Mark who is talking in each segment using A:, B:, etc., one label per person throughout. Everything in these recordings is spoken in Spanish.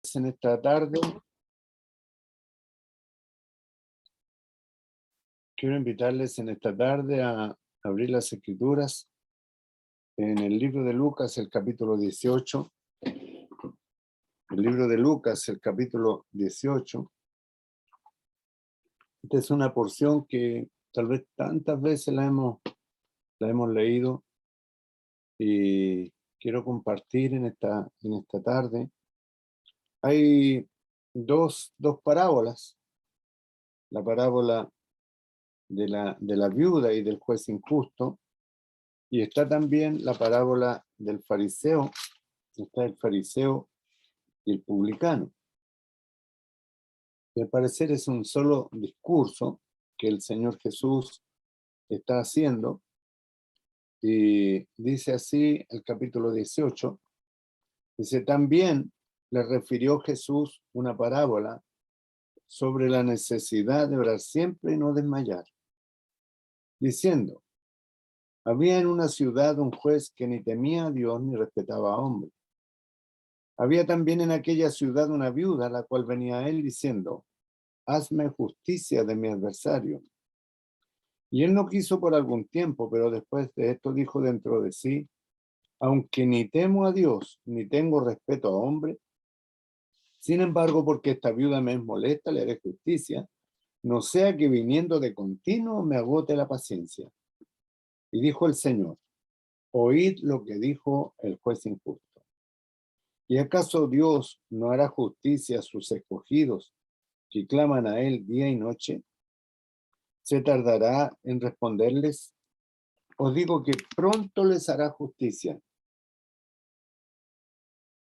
A: En esta tarde quiero invitarles en esta tarde a abrir las Escrituras en el libro de Lucas, el capítulo 18. El libro de Lucas, el capítulo 18. Esta es una porción que tal vez tantas veces la hemos leído y quiero compartir en esta tarde. Hay dos parábolas. La parábola de la viuda y del juez injusto, y está también la parábola del fariseo. Está el fariseo y el publicano. Y al parecer es un solo discurso que el Señor Jesús está haciendo, y dice así el capítulo 18, dice: también le refirió Jesús una parábola sobre la necesidad de orar siempre y no desmayar, diciendo: había en una ciudad un juez que ni temía a Dios ni respetaba a hombre. Había también en aquella ciudad una viuda, la cual venía a él diciendo: hazme justicia de mi adversario. Y él no quiso por algún tiempo, pero después de esto dijo dentro de sí: aunque ni temo a Dios, ni tengo respeto a hombre, sin embargo, porque esta viuda me es molesta, le haré justicia, no sea que viniendo de continuo me agote la paciencia. Y dijo el Señor: oíd lo que dijo el juez injusto. ¿Y acaso Dios no hará justicia a sus escogidos que claman a él día y noche? ¿Se tardará en responderles? Os digo que pronto les hará justicia.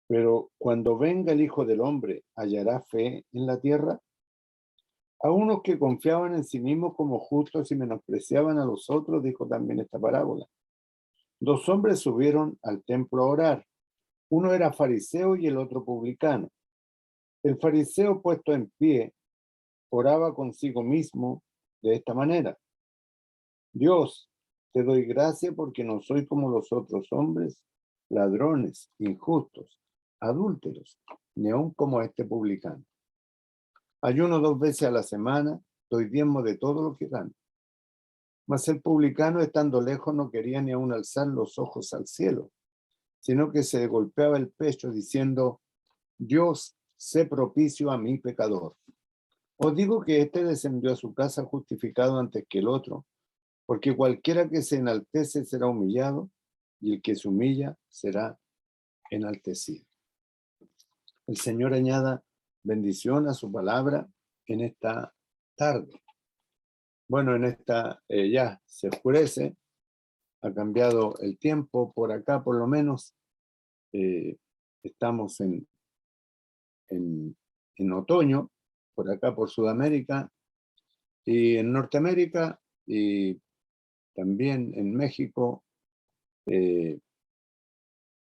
A: Pero cuando venga el Hijo del Hombre, ¿hallará fe en la tierra? A unos que confiaban en sí mismos como justos y menospreciaban a los otros, dijo también esta parábola. Dos hombres subieron al templo a orar. Uno era fariseo y el otro publicano. El fariseo, puesto en pie, oraba consigo mismo de esta manera: Dios, te doy gracia porque no soy como los otros hombres, ladrones, injustos, adúlteros, ni aun como este publicano. Ayuno 2 veces a la semana, doy diezmo de todo lo que gano. Mas el publicano, estando lejos, no quería ni aun alzar los ojos al cielo, sino que se golpeaba el pecho diciendo: Dios, sé propicio a mi pecador. Os digo que éste descendió a su casa justificado antes que el otro, porque cualquiera que se enaltece será humillado, y el que se humilla será enaltecido. El Señor añada bendición a su palabra en esta tarde. Bueno, ya se oscurece, ha cambiado el tiempo por acá, por lo menos. Estamos en otoño, por acá por Sudamérica, y en Norteamérica, y también en México,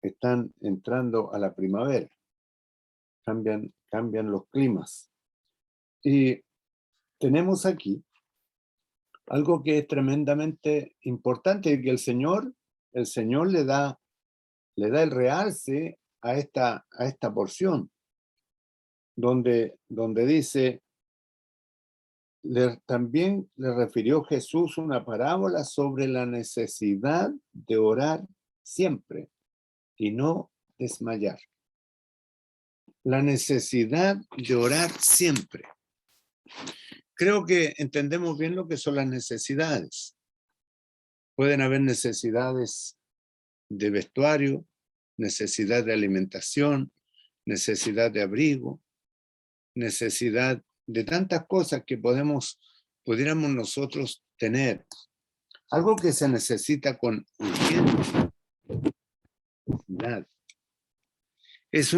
A: están entrando a la primavera. Cambian los climas. Y tenemos aquí algo que es tremendamente importante, y que el Señor le da el realce a esta porción, donde dice: también le refirió Jesús una parábola sobre la necesidad de orar siempre y no desmayar. La necesidad de orar siempre. Creo que entendemos bien lo que son las necesidades. Pueden haber necesidades de vestuario, necesidad de alimentación, necesidad de abrigo, necesidad de tantas cosas que pudiéramos nosotros tener. Algo que se necesita con urgencia. Es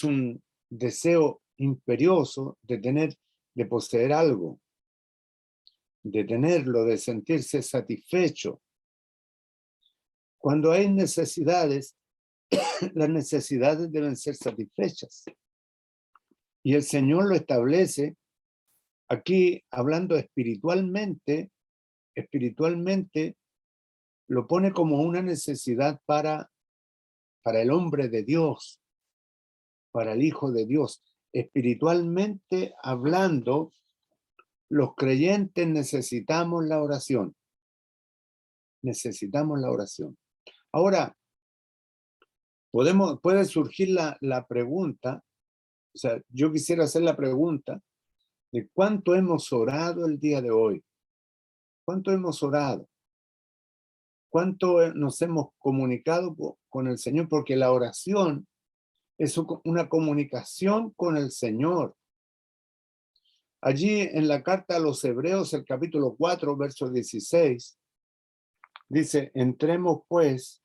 A: un deseo imperioso de poseer algo, de tenerlo, de sentirse satisfecho. Cuando hay necesidades, las necesidades deben ser satisfechas. Y el Señor lo establece aquí, hablando espiritualmente, lo pone como una necesidad para el hombre de Dios, para el Hijo de Dios. Espiritualmente hablando, los creyentes necesitamos la oración. Necesitamos la oración. Ahora, puede surgir la pregunta, o sea, yo quisiera hacer la pregunta de cuánto hemos orado el día de hoy. ¿Cuánto hemos orado? ¿Cuánto nos hemos comunicado con el Señor? Porque la oración es una comunicación con el Señor. Allí en la carta a los Hebreos, el capítulo 4, verso 16, dice, entremos pues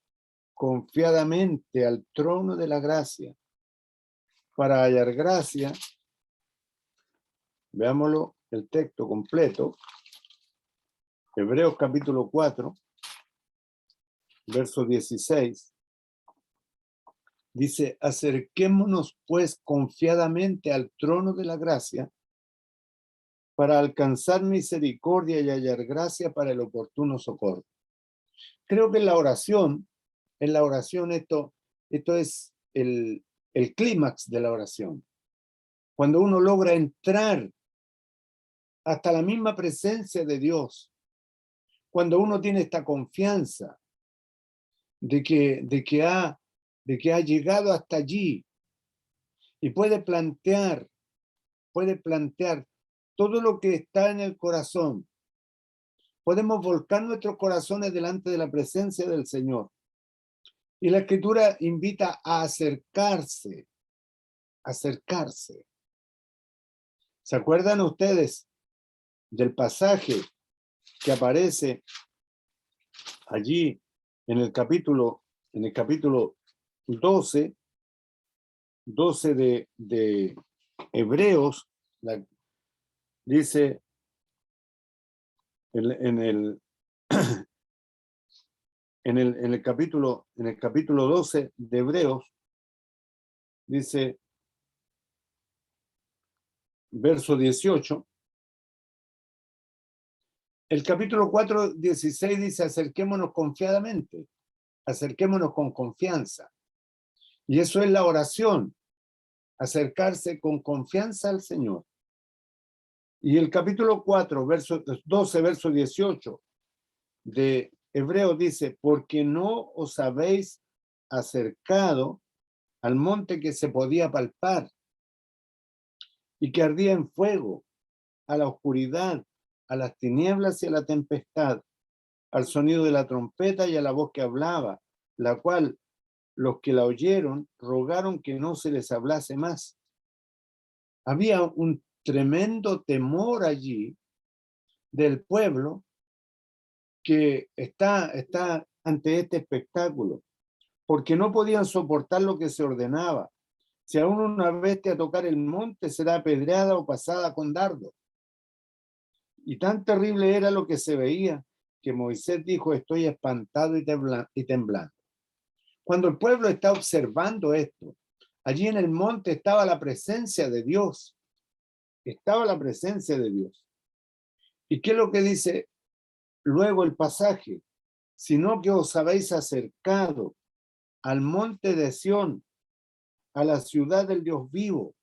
A: confiadamente al trono de la gracia para hallar gracia. Veámoslo, el texto completo. Hebreos capítulo 4, verso 16. Dice, acerquémonos pues confiadamente al trono de la gracia para alcanzar misericordia y hallar gracia para el oportuno socorro. Creo que en la oración esto es el clímax de la oración. Cuando uno logra entrar hasta la misma presencia de Dios, cuando uno tiene esta confianza de que ha llegado hasta allí y puede plantear todo lo que está en el corazón. Podemos volcar nuestros corazones delante de la presencia del Señor. Y la Escritura invita a acercarse. ¿Se acuerdan ustedes del pasaje que aparece allí en el capítulo 12 de Hebreos? Dice en el capítulo 12 de Hebreos, dice, verso 18, el capítulo 4, 16 dice, acerquémonos confiadamente, acerquémonos con confianza. Y eso es la oración, acercarse con confianza al Señor. Y el capítulo 4, verso 12, verso 18 de Hebreos dice, porque no os habéis acercado al monte que se podía palpar y que ardía en fuego, a la oscuridad, a las tinieblas y a la tempestad, al sonido de la trompeta y a la voz que hablaba, la cual los que la oyeron rogaron que no se les hablase más. Había un tremendo temor allí del pueblo que está ante este espectáculo, porque no podían soportar lo que se ordenaba. Si aún una bestia a tocar el monte será apedreada o pasada con dardo. Y tan terrible era lo que se veía que Moisés dijo, estoy espantado y temblando. Cuando el pueblo está observando esto, allí en el monte estaba la presencia de Dios. Estaba la presencia de Dios. ¿Y qué es lo que dice luego el pasaje? Sino que os habéis acercado al monte de Sión, a la ciudad del Dios vivo,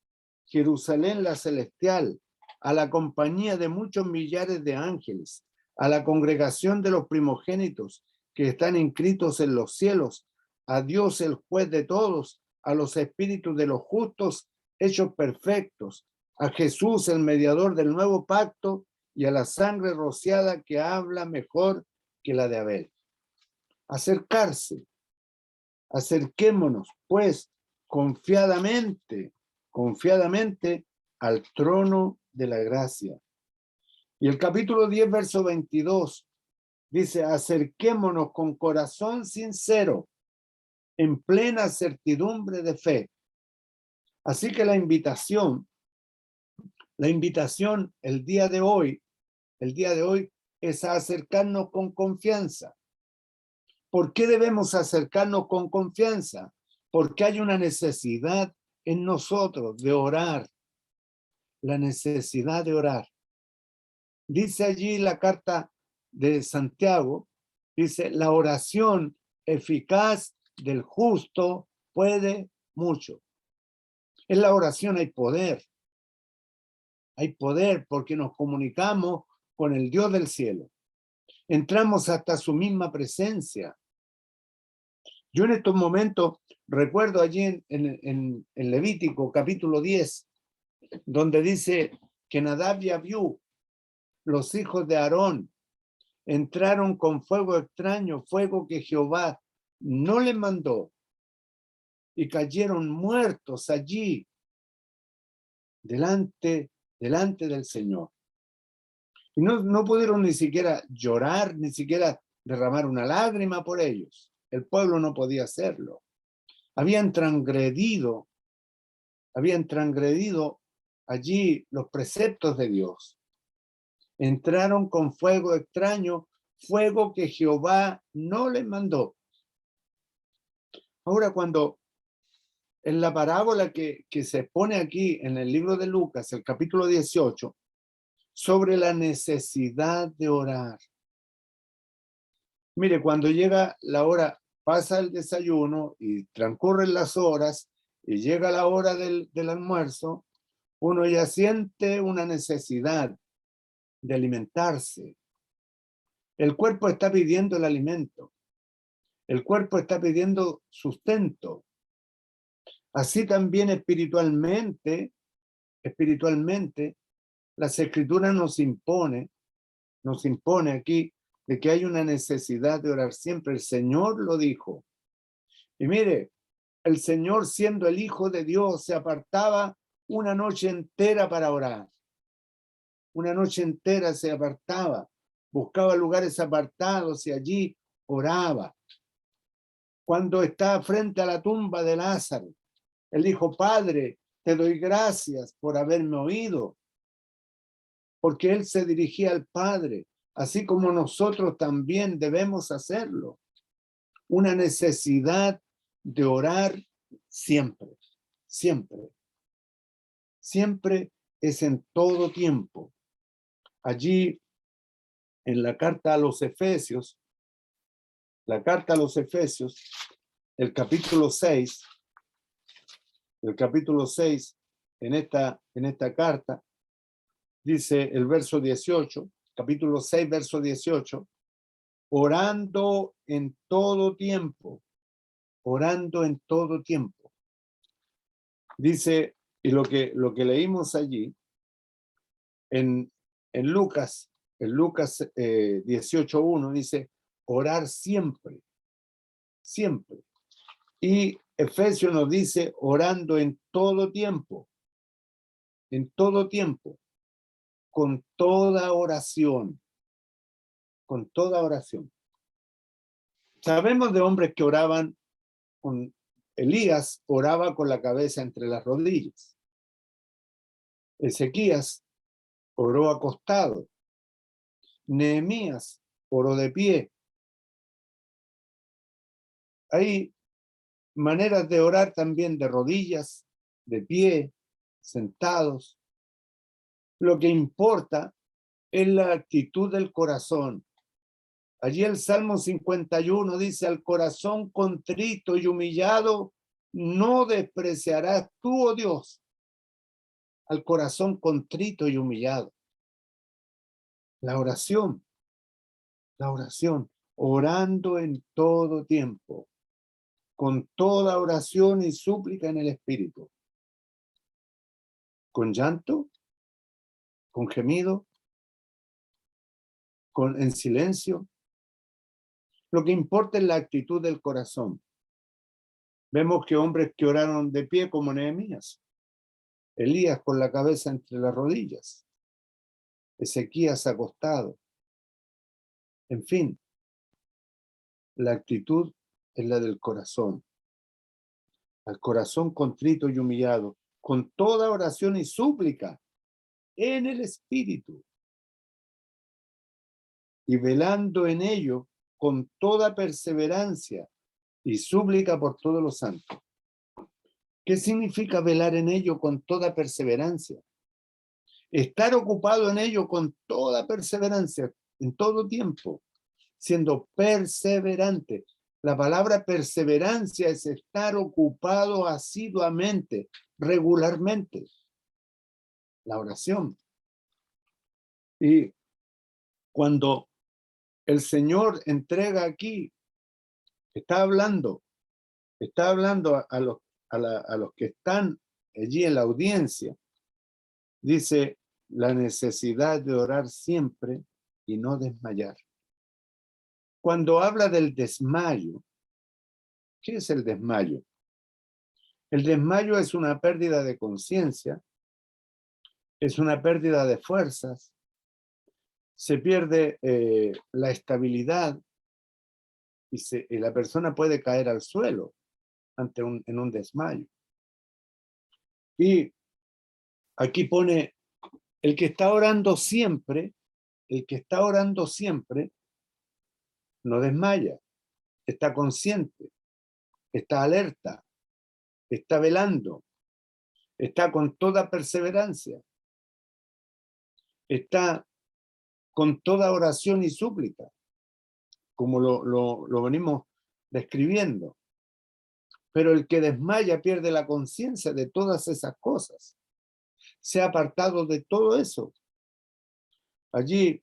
A: Jerusalén la celestial, a la compañía de muchos millares de ángeles, a la congregación de los primogénitos que están inscritos en los cielos, a Dios el juez de todos, a los espíritus de los justos hechos perfectos, a Jesús el mediador del nuevo pacto y a la sangre rociada que habla mejor que la de Abel. Acercarse, acerquémonos pues confiadamente al trono de la gracia. Y el capítulo 10, verso 22, dice, acerquémonos con corazón sincero, en plena certidumbre de fe. Así que la invitación el día de hoy es a acercarnos con confianza. ¿Por qué debemos acercarnos con confianza? Porque hay una necesidad en nosotros de orar. La necesidad de orar. Dice allí la carta de Santiago, dice, la oración eficaz del justo puede mucho. En la oración hay poder. Hay poder porque nos comunicamos con el Dios del cielo. Entramos hasta su misma presencia. Yo en estos momentos recuerdo allí en Levítico capítulo 10, donde dice que Nadab y Abiú, los hijos de Aarón, entraron con fuego extraño, fuego que Jehová no les mandó, y cayeron muertos allí delante del Señor. Y no pudieron ni siquiera llorar, ni siquiera derramar una lágrima por ellos. El pueblo no podía hacerlo. Habían transgredido allí los preceptos de Dios. Entraron con fuego extraño, fuego que Jehová no les mandó. Ahora, cuando en la parábola que se pone aquí en el libro de Lucas, el capítulo 18, sobre la necesidad de orar. Mire, cuando llega la hora, pasa el desayuno y transcurren las horas y llega la hora del almuerzo, uno ya siente una necesidad de alimentarse. El cuerpo está pidiendo el alimento. El cuerpo está pidiendo sustento. Así también espiritualmente, las escrituras nos impone aquí de que hay una necesidad de orar siempre. El Señor lo dijo. Y mire, el Señor, siendo el Hijo de Dios, se apartaba una noche entera para orar. Una noche entera se apartaba, buscaba lugares apartados y allí oraba. Cuando está frente a la tumba de Lázaro, él dijo: Padre, te doy gracias por haberme oído, porque él se dirigía al Padre, así como nosotros también debemos hacerlo. Una necesidad de orar siempre, siempre. Siempre es en todo tiempo. Allí en la carta a los Efesios, el capítulo 6, en esta carta, dice el verso 18, capítulo 6, verso 18, orando en todo tiempo, Dice, y lo que leímos allí, en Lucas 18:1, dice, orar siempre. Y Efesios nos dice, orando en todo tiempo, con toda oración. Sabemos de hombres que oraban Elías oraba con la cabeza entre las rodillas. Ezequías oró acostado. Nehemías oró de pie. Hay maneras de orar también de rodillas, de pie, sentados. Lo que importa es la actitud del corazón. Allí el Salmo 51 dice: al corazón contrito y humillado no despreciarás tú, oh Dios. Al corazón contrito y humillado. La oración, orando en todo tiempo, con toda oración y súplica en el Espíritu. Con llanto, con gemido, en silencio. Lo que importa es la actitud del corazón. Vemos que hombres que oraron de pie como Nehemías, Elías con la cabeza entre las rodillas, Ezequías acostado. En fin, la actitud es la del corazón. Al corazón contrito y humillado, con toda oración y súplica en el Espíritu, y velando en ello con toda perseverancia y súplica por todos los santos. ¿Qué significa velar en ello con toda perseverancia? Estar ocupado en ello con toda perseverancia, en todo tiempo, siendo perseverante. La palabra perseverancia es estar ocupado asiduamente, regularmente. La oración. Y cuando el Señor entrega aquí, está hablando a los que están allí en la audiencia, dice la necesidad de orar siempre y no desmayar. Cuando habla del desmayo, ¿qué es el desmayo? El desmayo es una pérdida de conciencia, es una pérdida de fuerzas, se pierde la estabilidad y la persona puede caer al suelo en un desmayo. Y aquí pone, el que está orando siempre no desmaya, está consciente, está alerta, está velando, está con toda perseverancia, está con toda oración y súplica, como lo venimos describiendo. Pero el que desmaya pierde la conciencia de todas esas cosas. Se ha apartado de todo eso. Allí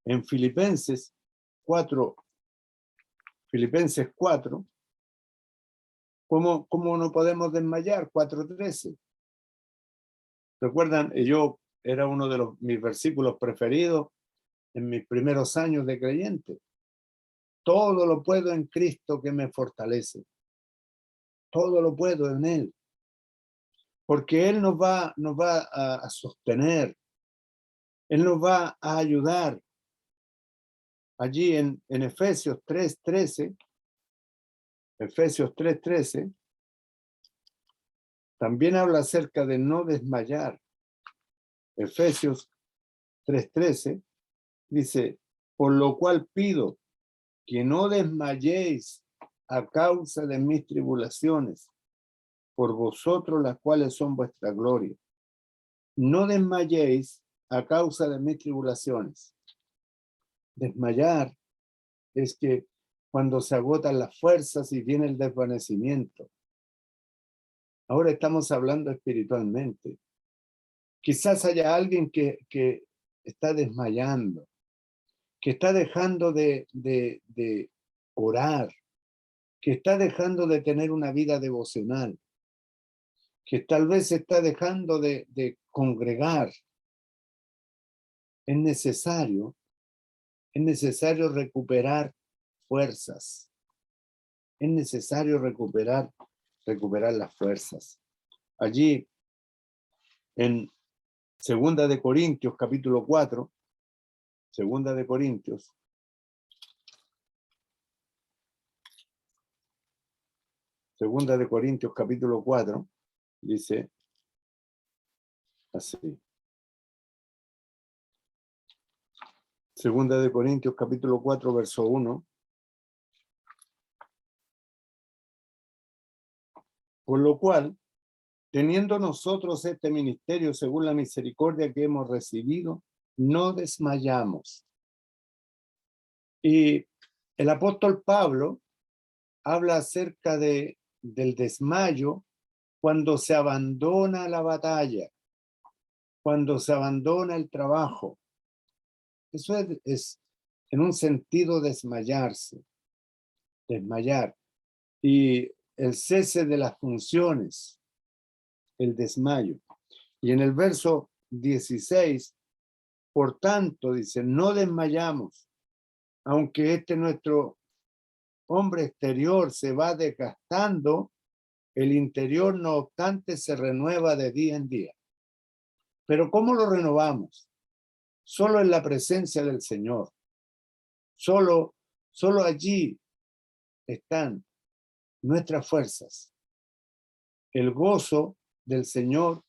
A: en Filipenses 4, ¿cómo no podemos desmayar? 4:13. ¿Recuerdan? Yo era uno de mis versículos preferidos en mis primeros años de creyente. Todo lo puedo en Cristo que me fortalece. Todo lo puedo en Él. Porque Él nos va a sostener. Él nos va a ayudar. Allí en Efesios 3:13, también habla acerca de no desmayar. Efesios 3:13 dice, por lo cual pido que no desmayéis a causa de mis tribulaciones, por vosotros las cuales son vuestra gloria. No desmayéis a causa de mis tribulaciones. Desmayar es que cuando se agotan las fuerzas y viene el desvanecimiento. Ahora estamos hablando espiritualmente. Quizás haya alguien que está desmayando, que está dejando de orar, que está dejando de tener una vida devocional, que tal vez está dejando de congregar. Es necesario recuperar fuerzas. Es necesario recuperar las fuerzas. Allí en Segunda de Corintios, capítulo 4, Segunda de Corintios, capítulo 4, dice así. Segunda de Corintios, capítulo 4, verso 1. Por lo cual, teniendo nosotros este ministerio según la misericordia que hemos recibido, no desmayamos. Y el apóstol Pablo habla acerca del desmayo cuando se abandona la batalla, cuando se abandona el trabajo. Eso es en un sentido desmayarse, desmayar. Y el cese de las funciones, el desmayo. Y en el verso 16, por tanto, dice, no desmayamos, aunque nuestro hombre exterior se va desgastando, el interior, no obstante, se renueva de día en día. Pero ¿cómo lo renovamos? Solo en la presencia del Señor. Solo allí están nuestras fuerzas. El gozo del Señor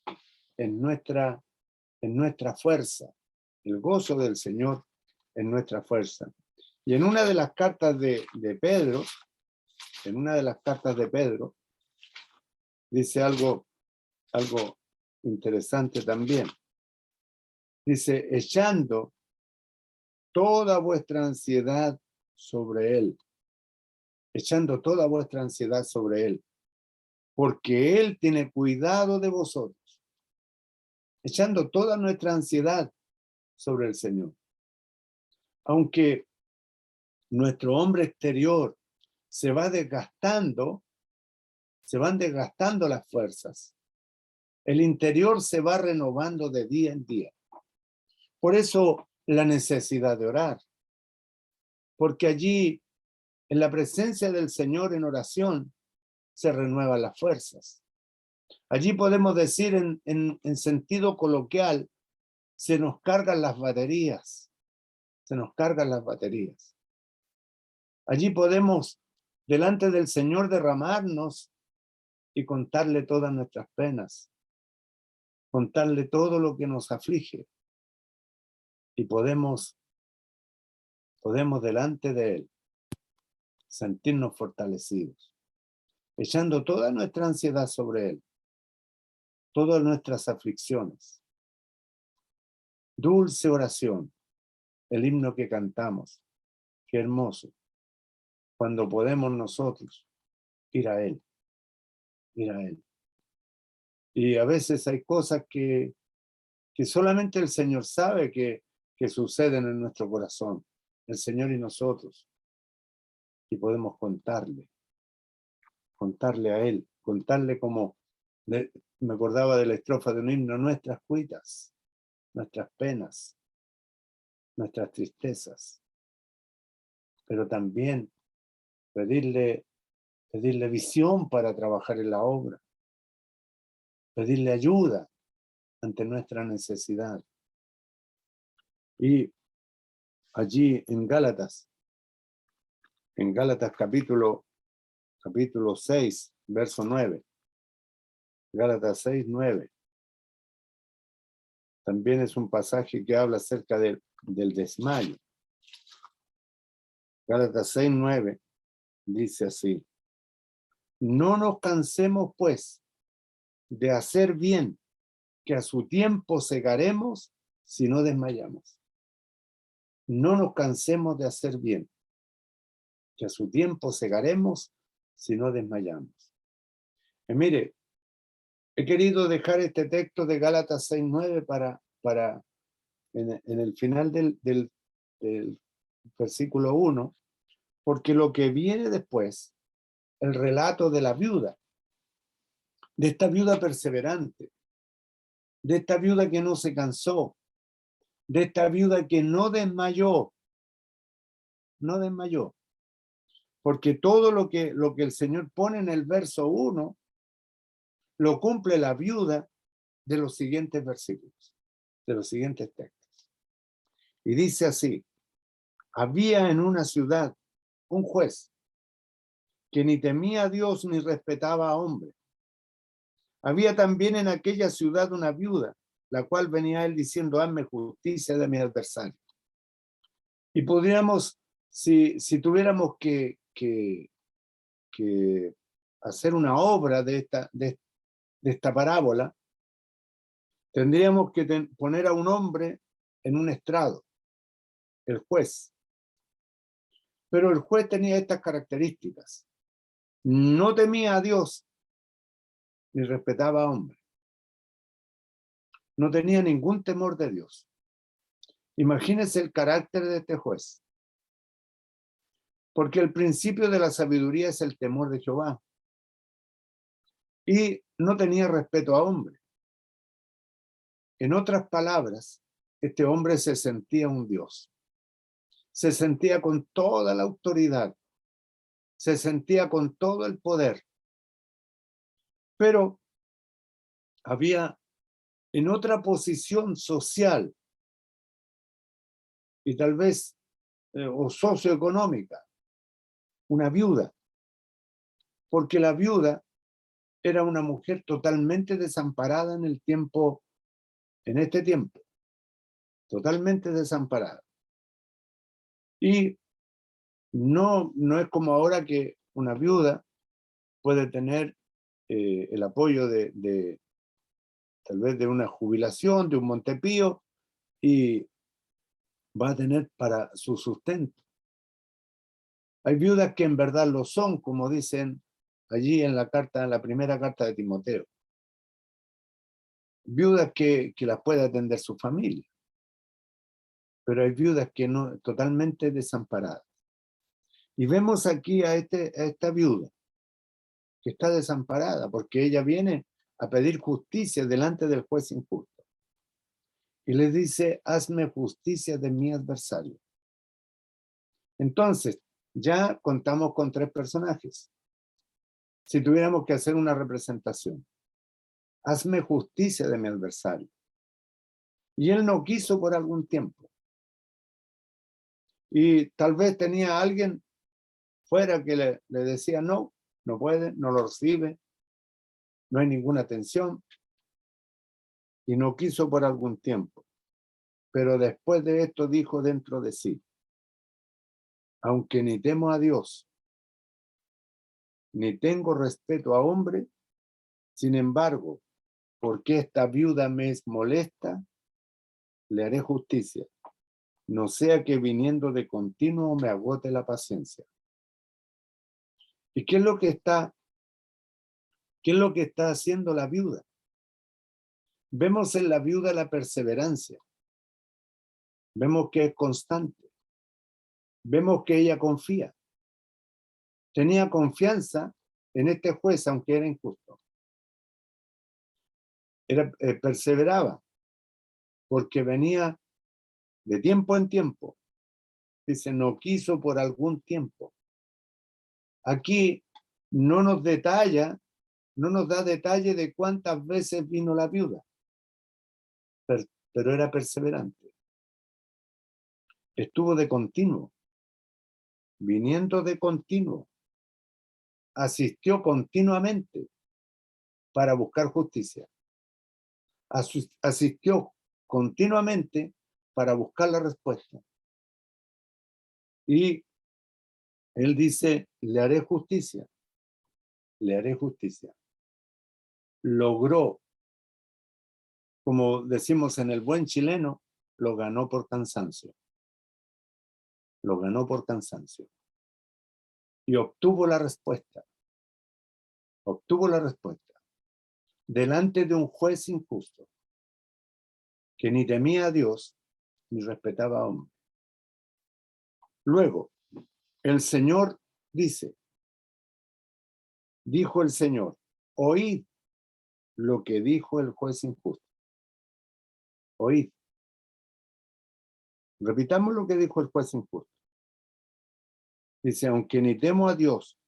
A: en nuestra fuerza. El gozo del Señor en nuestra fuerza. Y en una de las cartas de Pedro, dice algo interesante también. Dice, echando toda vuestra ansiedad sobre Él, echando toda vuestra ansiedad sobre Él, porque Él tiene cuidado de vosotros, echando toda nuestra ansiedad sobre el Señor. Aunque nuestro hombre exterior se va desgastando, se van desgastando las fuerzas. El interior se va renovando de día en día. Por eso la necesidad de orar, porque allí, en la presencia del Señor en oración, se renuevan las fuerzas. Allí podemos decir en sentido coloquial, se nos cargan las baterías, se nos cargan las baterías. Allí podemos, delante del Señor, derramarnos y contarle todas nuestras penas, contarle todo lo que nos aflige. Y podemos delante de Él sentirnos fortalecidos, echando toda nuestra ansiedad sobre Él, todas nuestras aflicciones. Dulce oración, el himno que cantamos, qué hermoso, cuando podemos nosotros ir a Él, ir a Él. Y a veces hay cosas que solamente el Señor sabe que suceden en nuestro corazón, el Señor y nosotros, y podemos contarle a Él, contarle como, me acordaba de la estrofa de un himno, nuestras cuitas, nuestras penas, nuestras tristezas, pero también pedirle visión para trabajar en la obra, pedirle ayuda ante nuestra necesidad. Y allí en Gálatas capítulo 6, verso 9, Gálatas 6, 9, también es un pasaje que habla acerca del desmayo. Gálatas 6, 9 dice así: no nos cansemos pues de hacer bien, que a su tiempo segaremos si no desmayamos. No nos cansemos de hacer bien, que a su tiempo segaremos si no desmayamos. Y mire, he querido dejar este texto de Gálatas 6:9 para en el final del versículo 1, porque lo que viene después, el relato de la viuda, de esta viuda perseverante, de esta viuda que no se cansó, de esta viuda que no desmayó, porque todo lo que el Señor pone en el verso 1 lo cumple la viuda de los siguientes versículos, de los siguientes textos. Y dice así: había en una ciudad un juez que ni temía a Dios ni respetaba a hombre. Había también en aquella ciudad una viuda, la cual venía a él diciendo: hazme justicia de mi adversario. Y podríamos, si tuviéramos que hacer una obra de esta parábola, tendríamos que poner a un hombre en un estrado, el juez. Pero el juez tenía estas características: no temía a Dios ni respetaba a hombre. No tenía ningún temor de Dios. Imagínense el carácter de este juez. Porque el principio de la sabiduría es el temor de Jehová. Y no tenía respeto a hombre. En otras palabras, este hombre se sentía un Dios. Se sentía con toda la autoridad. Se sentía con todo el poder. Pero había en otra posición social y tal vez o socioeconómica, una viuda, porque la viuda era una mujer totalmente desamparada en este tiempo, totalmente desamparada. Y no es como ahora que una viuda puede tener el apoyo de tal vez de una jubilación, de un Montepío, y va a tener para su sustento. Hay viudas que en verdad lo son, como dicen allí en la primera carta de Timoteo. Viudas que las puede atender su familia. Pero hay viudas que no, totalmente desamparadas. Y vemos aquí a esta viuda que está desamparada porque ella viene a pedir justicia delante del juez injusto. Y le dice, hazme justicia de mi adversario. Entonces, ya contamos con 3 personajes. Si tuviéramos que hacer una representación, hazme justicia de mi adversario. Y él no quiso por algún tiempo. Y tal vez tenía a alguien fuera que le decía, no, no puede, no lo recibe, no hay ninguna atención. Y no quiso por algún tiempo. Pero después de esto dijo dentro de sí, aunque ni temo a Dios, ni tengo respeto a hombre, sin embargo, porque esta viuda me es molesta, le haré justicia, no sea que viniendo de continuo me agote la paciencia. ¿Y qué es lo que está haciendo la viuda? Vemos en la viuda la perseverancia, vemos que es constante, vemos que ella confía, tenía confianza en este juez aunque era injusto. Perseveraba porque venía de tiempo en tiempo. Dice, no quiso por algún tiempo. Aquí no nos da detalle de cuántas veces vino la viuda, pero era perseverante. Estuvo de continuo, viniendo de continuo, asistió continuamente para buscar justicia. Asistió continuamente para buscar la respuesta. Y él dice, le haré justicia, le haré justicia. Logró, como decimos en el buen chileno, lo ganó por cansancio. Lo ganó por cansancio. Y obtuvo la respuesta. Obtuvo la respuesta. Delante de un juez injusto, que ni temía a Dios, ni respetaba a hombre. Luego, el Señor dice, dijo el Señor, oíd lo que dijo el juez injusto. Oíd. Repitamos lo que dijo el juez injusto. Dice, aunque ni temo a Dios,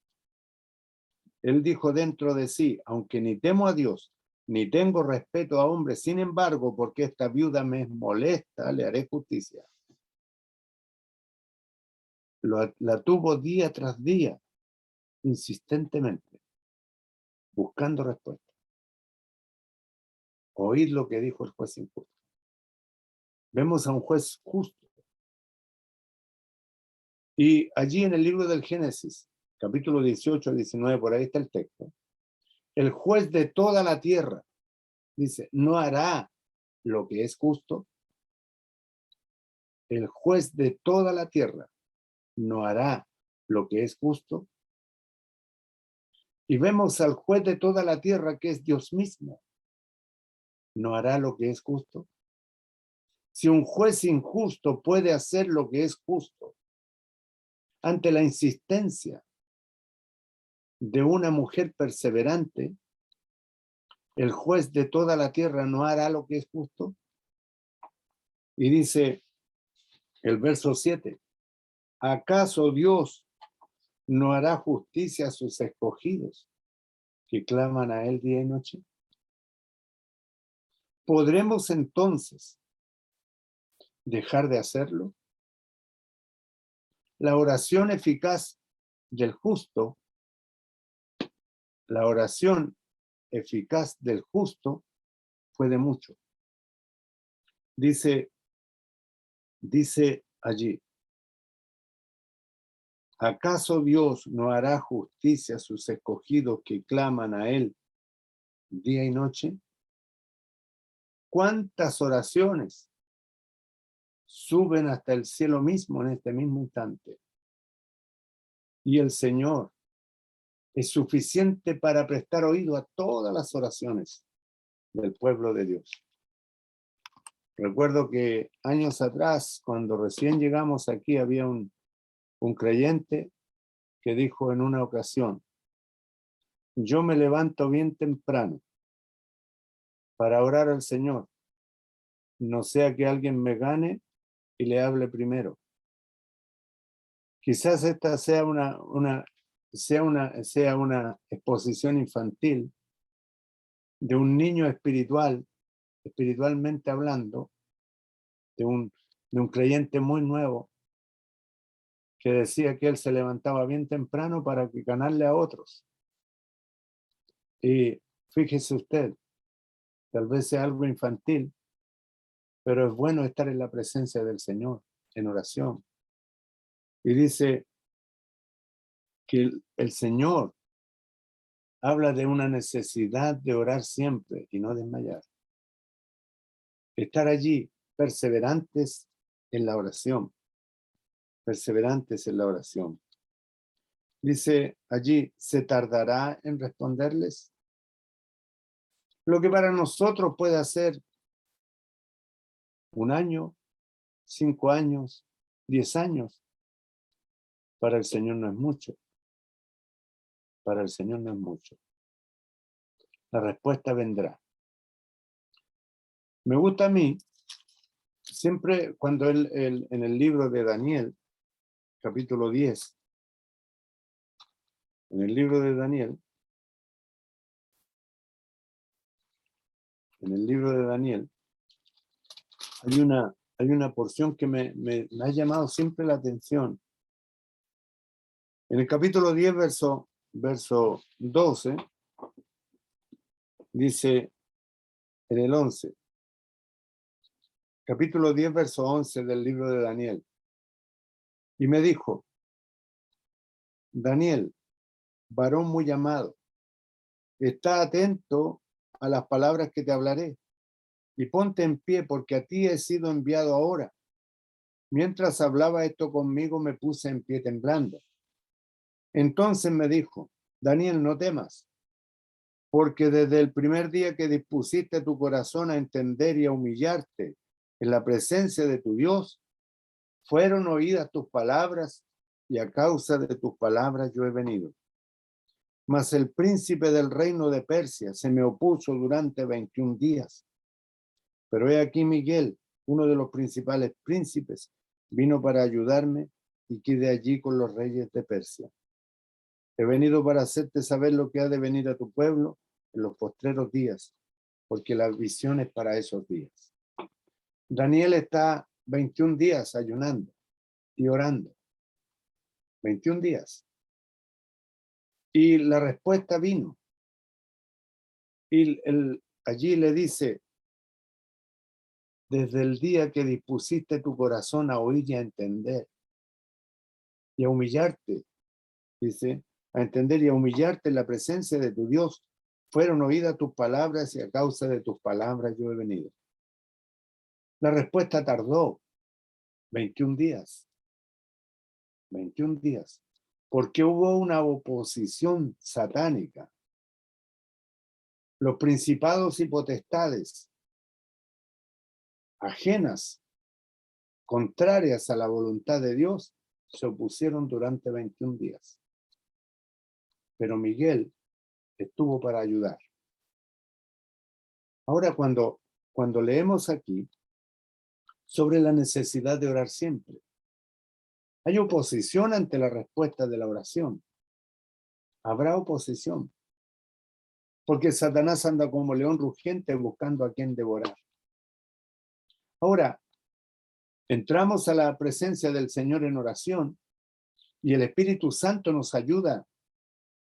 A: él dijo dentro de sí, aunque ni temo a Dios, ni tengo respeto a hombres, sin embargo, porque esta viuda me molesta, le haré justicia. La tuvo día tras día, insistentemente, buscando respuesta. Oíd lo que dijo el juez injusto. Vemos a un juez justo. Y allí en el libro del Génesis, capítulo 18, 19, por ahí está el texto. El juez de toda la tierra, dice, no hará lo que es justo. El juez de toda la tierra no hará lo que es justo. Y vemos al juez de toda la tierra, que es Dios mismo. ¿No hará lo que es justo? Si un juez injusto puede hacer lo que es justo ante la insistencia de una mujer perseverante, el juez de toda la tierra no hará lo que es justo. Y dice el verso 7, ¿acaso Dios no hará justicia a sus escogidos que claman a él día y noche? ¿Podremos entonces dejar de hacerlo? La oración eficaz del justo, la oración eficaz del justo fue de mucho. Dice allí, ¿acaso Dios no hará justicia a sus escogidos que claman a él día y noche? ¿Cuántas oraciones suben hasta el cielo mismo en este mismo instante? Y el Señor es suficiente para prestar oído a todas las oraciones del pueblo de Dios. Recuerdo que años atrás, cuando recién llegamos aquí, había un creyente que dijo en una ocasión: yo me levanto bien temprano para orar al Señor, no sea que alguien me gane y le hable primero. Quizás esta sea una exposición infantil de un niño espiritualmente hablando, de un creyente muy nuevo que decía que él se levantaba bien temprano para ganarle a otros. Y fíjese usted, tal vez sea algo infantil, pero es bueno estar en la presencia del Señor, en oración. Y dice que el Señor habla de una necesidad de orar siempre y no desmayar. Estar allí, perseverantes en la oración. Perseverantes en la oración. Dice allí, ¿se tardará en responderles? Lo que para nosotros puede ser 1 año, 5 años, 10 años, para el Señor no es mucho. Para el Señor no es mucho. La respuesta vendrá. Me gusta a mí, siempre cuando en el libro de Daniel, capítulo 10, en el libro de Daniel, hay una porción que me ha llamado siempre la atención. En el capítulo 10, verso 12, dice en el 11, capítulo 10, verso 11 del libro de Daniel. Y me dijo: Daniel, varón muy amado, está atento a las palabras que te hablaré y ponte en pie, porque a ti he sido enviado ahora. Mientras hablaba esto conmigo, me puse en pie temblando. Entonces me dijo: Daniel, no temas, porque desde el primer día que dispusiste tu corazón a entender y a humillarte en la presencia de tu Dios, fueron oídas tus palabras, y a causa de tus palabras yo he venido. Mas el príncipe del reino de Persia se me opuso durante 21 días. Pero he aquí Miguel, uno de los principales príncipes, vino para ayudarme y quedé allí con los reyes de Persia. He venido para hacerte saber lo que ha de venir a tu pueblo en los postreros días, porque la visión es para esos días. Daniel está 21 días ayunando y orando. 21 días. Y la respuesta vino. Y allí le dice: desde el día que dispusiste tu corazón a oír y a entender y a humillarte, dice, a entender y a humillarte en la presencia de tu Dios, fueron oídas tus palabras y a causa de tus palabras yo he venido. La respuesta tardó 21 días. 21 días. Porque hubo una oposición satánica. Los principados y potestades ajenas, contrarias a la voluntad de Dios, se opusieron durante 21 días. Pero Miguel estuvo para ayudar. Ahora, cuando leemos aquí sobre la necesidad de orar siempre, hay oposición ante la respuesta de la oración. Habrá oposición. Porque Satanás anda como león rugiente buscando a quien devorar. Ahora, entramos a la presencia del Señor en oración y el Espíritu Santo nos ayuda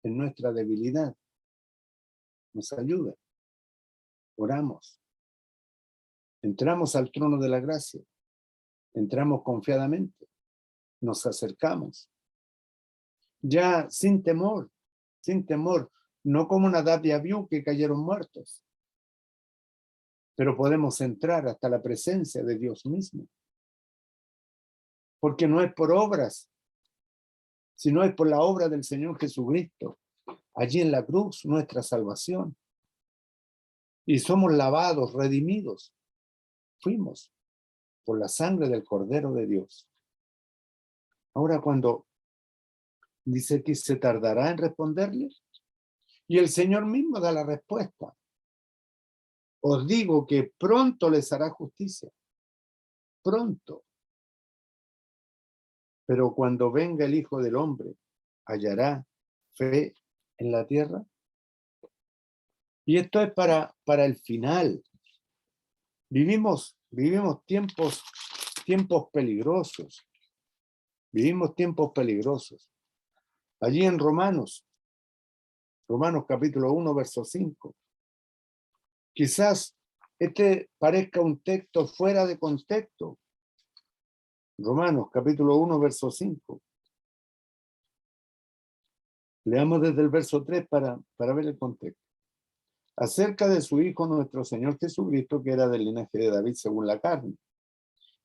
A: en nuestra debilidad. Nos ayuda. Oramos. Entramos al trono de la gracia. Entramos confiadamente. Nos acercamos. Ya sin temor, no como Nadab y Abiú que cayeron muertos. Pero podemos entrar hasta la presencia de Dios mismo. Porque no es por obras sino es por la obra del Señor Jesucristo, allí en la cruz, nuestra salvación. Y somos lavados, redimidos. Fuimos por la sangre del Cordero de Dios. Ahora cuando dice que se tardará en responderle, y el Señor mismo da la respuesta. Os digo que pronto les hará justicia. Pronto. Pero cuando venga el Hijo del Hombre, ¿hallará fe en la tierra? Y esto es para el final. Vivimos tiempos peligrosos. Vivimos tiempos peligrosos. Allí en Romanos capítulo 1, verso 5. Quizás este parezca un texto fuera de contexto. Romanos capítulo 1, verso 5. Leamos desde el verso 3 para ver el contexto. Acerca de su Hijo nuestro Señor Jesucristo, que era del linaje de David según la carne,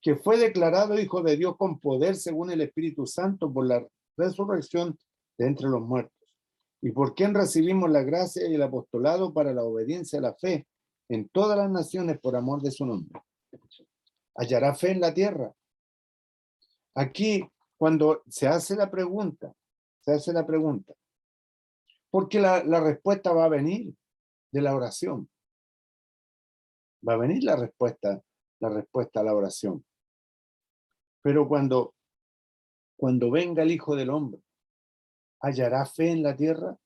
A: que fue declarado Hijo de Dios con poder según el Espíritu Santo por la resurrección de entre los muertos, y por quien recibimos la gracia y el apostolado para la obediencia a la fe en todas las naciones por amor de su nombre. ¿Hallará fe en la tierra? Aquí, cuando se hace la pregunta, porque la respuesta va a venir de la oración. Va a venir la respuesta a la oración. Pero cuando venga el Hijo del Hombre, ¿hallará fe en la tierra?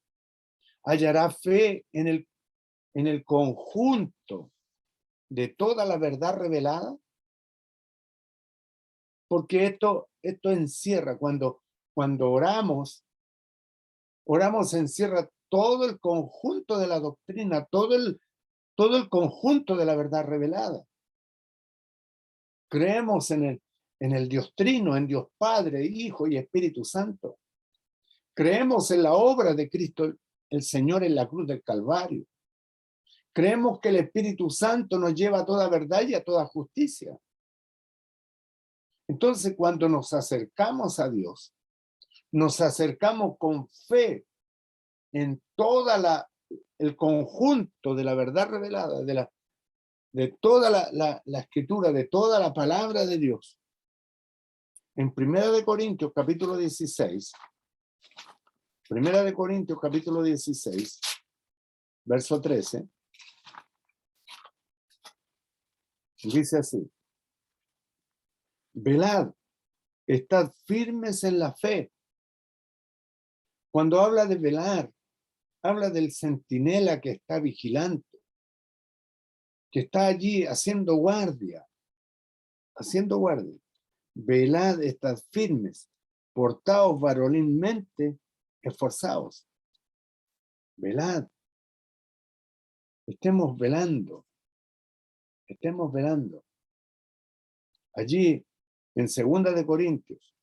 A: ¿Hallará fe en el conjunto de toda la verdad revelada? Porque esto encierra, cuando oramos encierra todo el conjunto de la doctrina, todo el conjunto de la verdad revelada. Creemos en el Dios Trino, en Dios Padre, Hijo y Espíritu Santo. Creemos en la obra de Cristo, el Señor en la cruz del Calvario. Creemos que el Espíritu Santo nos lleva a toda verdad y a toda justicia. Entonces, cuando nos acercamos a Dios, nos acercamos con fe en el conjunto de la verdad revelada, de toda la escritura, de toda la palabra de Dios. En 1 Corintios capítulo 16, 1 Corintios capítulo 16, verso 13, dice así: velad, estad firmes en la fe. Cuando habla de velar, habla del centinela que está vigilante, que está allí haciendo guardia. Velad, estad firmes, portaos varonilmente, esforzaos. Velad, estemos velando. Allí, en 2 Corintios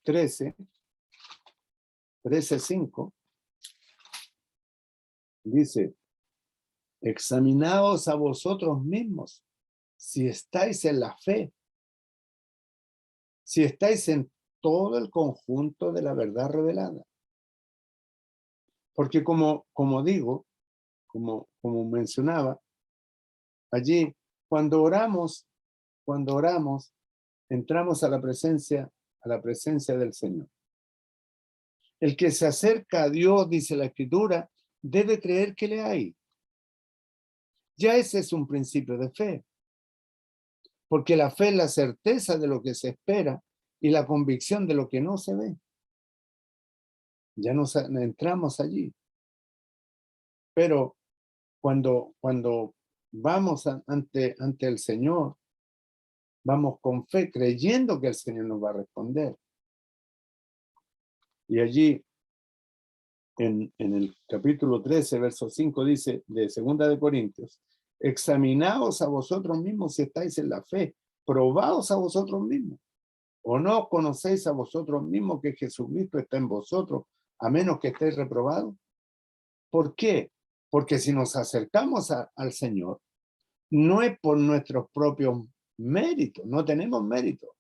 A: 13:5, dice: examinaos a vosotros mismos si estáis en la fe, si estáis en todo el conjunto de la verdad revelada. Porque como mencionaba, allí, cuando oramos, entramos a la presencia del Señor. El que se acerca a Dios, dice la Escritura, debe creer que le hay. Ya ese es un principio de fe. Porque la fe es la certeza de lo que se espera y la convicción de lo que no se ve. Ya nos entramos allí. Pero cuando vamos ante el Señor, vamos con fe, creyendo que el Señor nos va a responder. Y allí, en el capítulo 13, verso 5, dice, de 2 Corintios: examinaos a vosotros mismos si estáis en la fe, probaos a vosotros mismos. ¿O no conocéis a vosotros mismos que Jesucristo está en vosotros, a menos que estéis reprobados? ¿Por qué? Porque si nos acercamos al Señor, no es por nuestros propios méritos, no tenemos mérito.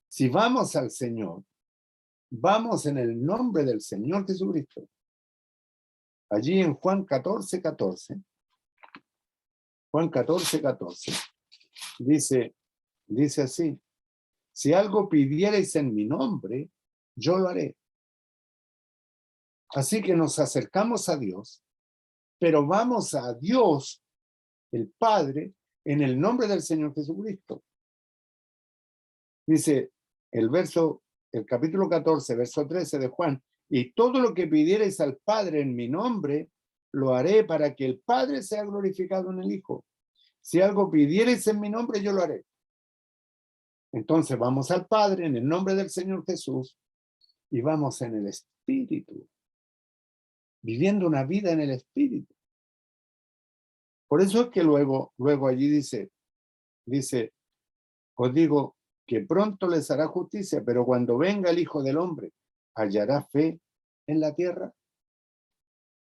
A: Si vamos al Señor, vamos en el nombre del Señor Jesucristo. Allí en Juan 14:14, Juan 14:14, dice así: si algo pidierais en mi nombre, yo lo haré. Así que nos acercamos a Dios, pero vamos a Dios, el Padre, en el nombre del Señor Jesucristo. Dice el capítulo 14, verso 13 de Juan: y todo lo que pidierais al Padre en mi nombre, lo haré para que el Padre sea glorificado en el Hijo. Si algo pidierais en mi nombre, yo lo haré. Entonces vamos al Padre en el nombre del Señor Jesús y vamos en el Espíritu, viviendo una vida en el Espíritu. Por eso es que luego allí dice, os digo que pronto les hará justicia, pero cuando venga el Hijo del Hombre, ¿hallará fe en la tierra?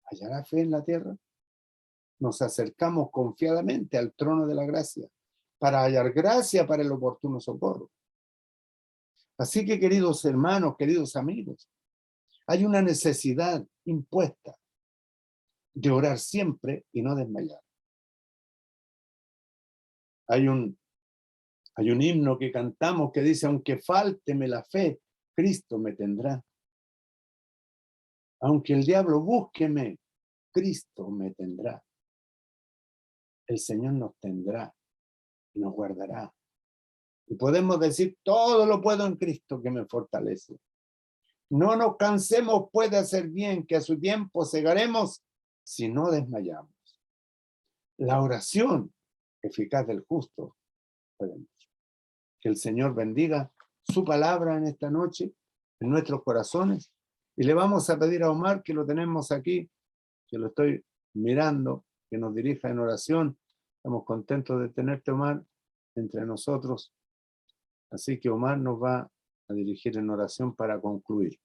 A: ¿Hallará fe en la tierra? Nos acercamos confiadamente al trono de la gracia para hallar gracia para el oportuno socorro. Así que, queridos hermanos, queridos amigos, hay una necesidad impuesta de orar siempre y no desmayar. Hay un himno que cantamos que dice: aunque fálteme la fe, Cristo me tendrá. Aunque el diablo búsqueme, Cristo me tendrá. El Señor nos tendrá y nos guardará. Y podemos decir: todo lo puedo en Cristo que me fortalece. No nos cansemos pues de hacer bien, que a su tiempo segaremos si no desmayamos. La oración eficaz del justo puede mucho. Que el Señor bendiga su palabra en esta noche, en nuestros corazones. Y le vamos a pedir a Omar, que lo tenemos aquí, que lo estoy mirando, que nos dirija en oración. Estamos contentos de tenerte, Omar, entre nosotros. Así que Omar nos va a dirigir en oración para concluir.